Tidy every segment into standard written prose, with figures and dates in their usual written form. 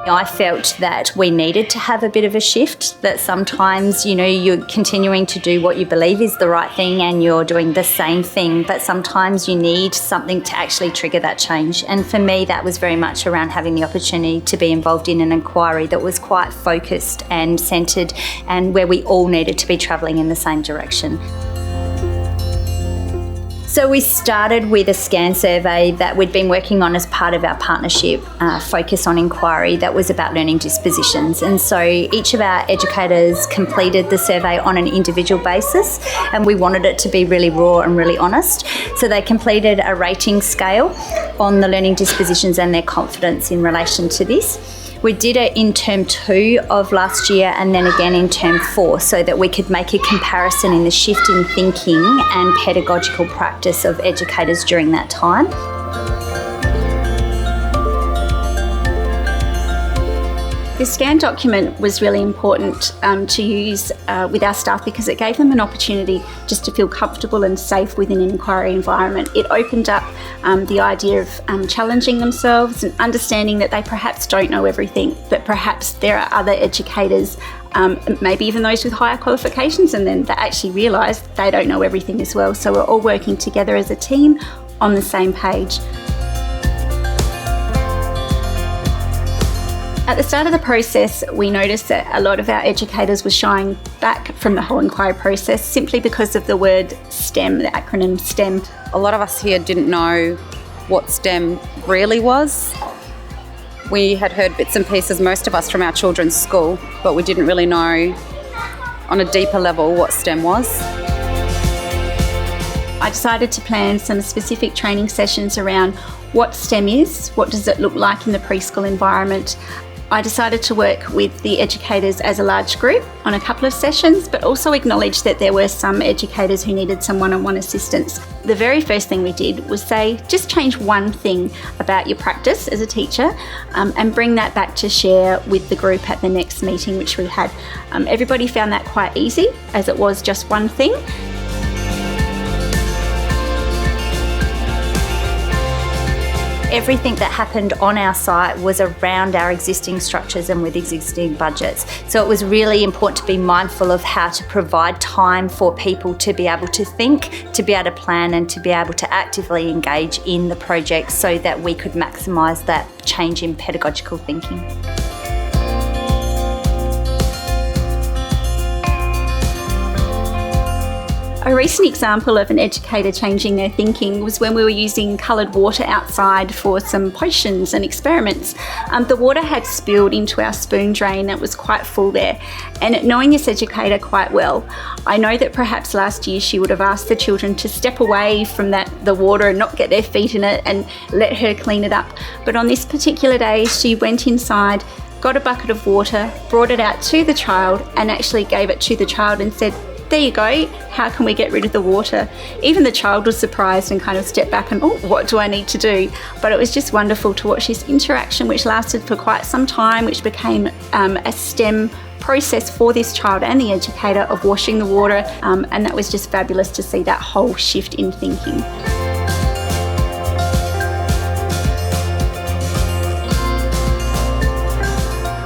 I felt that we needed to have a bit of a shift, that sometimes, you're continuing to do what you believe is the right thing and you're doing the same thing, but sometimes you need something to actually trigger that change. And for me, that was very much around having the opportunity to be involved in an inquiry that was quite focused and centred and where we all needed to be travelling in the same direction. So we started with a scan survey that we'd been working on as part of our partnership focus on inquiry that was about learning dispositions. And so each of our educators completed the survey on an individual basis, and we wanted it to be really raw and really honest. So they completed a rating scale on the learning dispositions and their confidence in relation to this. We did it in term 2 of last year and then again in term 4 so that we could make a comparison in the shift in thinking and pedagogical practice of educators during that time. The scan document was really important to use with our staff because it gave them an opportunity just to feel comfortable and safe within an inquiry environment. It opened up the idea of challenging themselves and understanding that they perhaps don't know everything, but perhaps there are other educators, maybe even those with higher qualifications, and then they actually realise they don't know everything as well. So we're all working together as a team on the same page. At the start of the process, we noticed that a lot of our educators were shying back from the whole inquiry process simply because of the word STEM, the acronym STEM. A lot of us here didn't know what STEM really was. We had heard bits and pieces, most of us, from our children's school, but we didn't really know on a deeper level what STEM was. I decided to plan some specific training sessions around what STEM is, what does it look like in the preschool environment. I decided to work with the educators as a large group on a couple of sessions, but also acknowledge that there were some educators who needed some one-on-one assistance. The very first thing we did was say, just change one thing about your practice as a teacher and bring that back to share with the group at the next meeting which we had. Everybody found that quite easy as it was just one thing. Everything that happened on our site was around our existing structures and with existing budgets. So it was really important to be mindful of how to provide time for people to be able to think, to be able to plan and to be able to actively engage in the project so that we could maximise that change in pedagogical thinking. A recent example of an educator changing their thinking was when we were using coloured water outside for some potions and experiments. The water had spilled into our spoon drain that was quite full there, and knowing this educator quite well, I know that perhaps last year she would have asked the children to step away from the water and not get their feet in it and let her clean it up. But on this particular day, she went inside, got a bucket of water, brought it out to the child and actually gave it to the child and said, "There you go, how can we get rid of the water?" Even the child was surprised and kind of stepped back and, what do I need to do? But it was just wonderful to watch this interaction which lasted for quite some time, which became a STEM process for this child and the educator of washing the water, and that was just fabulous to see that whole shift in thinking.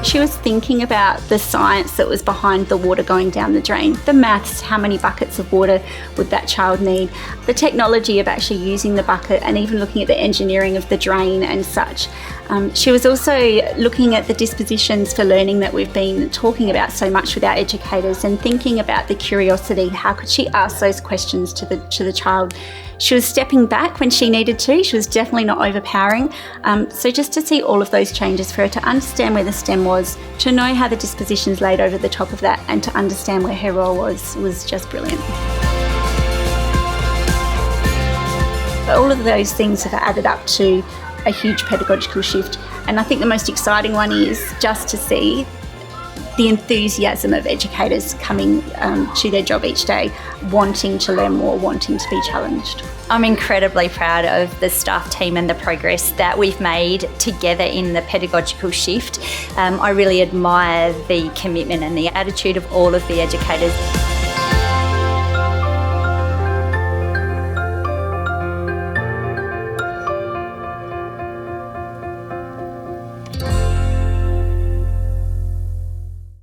She was thinking about the science that was behind the water going down the drain, the maths, how many buckets of water would that child need, the technology of actually using the bucket and even looking at the engineering of the drain and such. She was also looking at the dispositions for learning that we've been talking about so much with our educators and thinking about the curiosity. How could she ask those questions to the child? She was stepping back when she needed to. She was definitely not overpowering. So just to see all of those changes, for her to understand where the STEM was, to know how the dispositions laid over the top of that, and to understand where her role was just brilliant. All of those things have added up to a huge pedagogical shift. And I think the most exciting one is just to see the enthusiasm of educators coming to their job each day, wanting to learn more, wanting to be challenged. I'm incredibly proud of the staff team and the progress that we've made together in the pedagogical shift. I really admire the commitment and the attitude of all of the educators.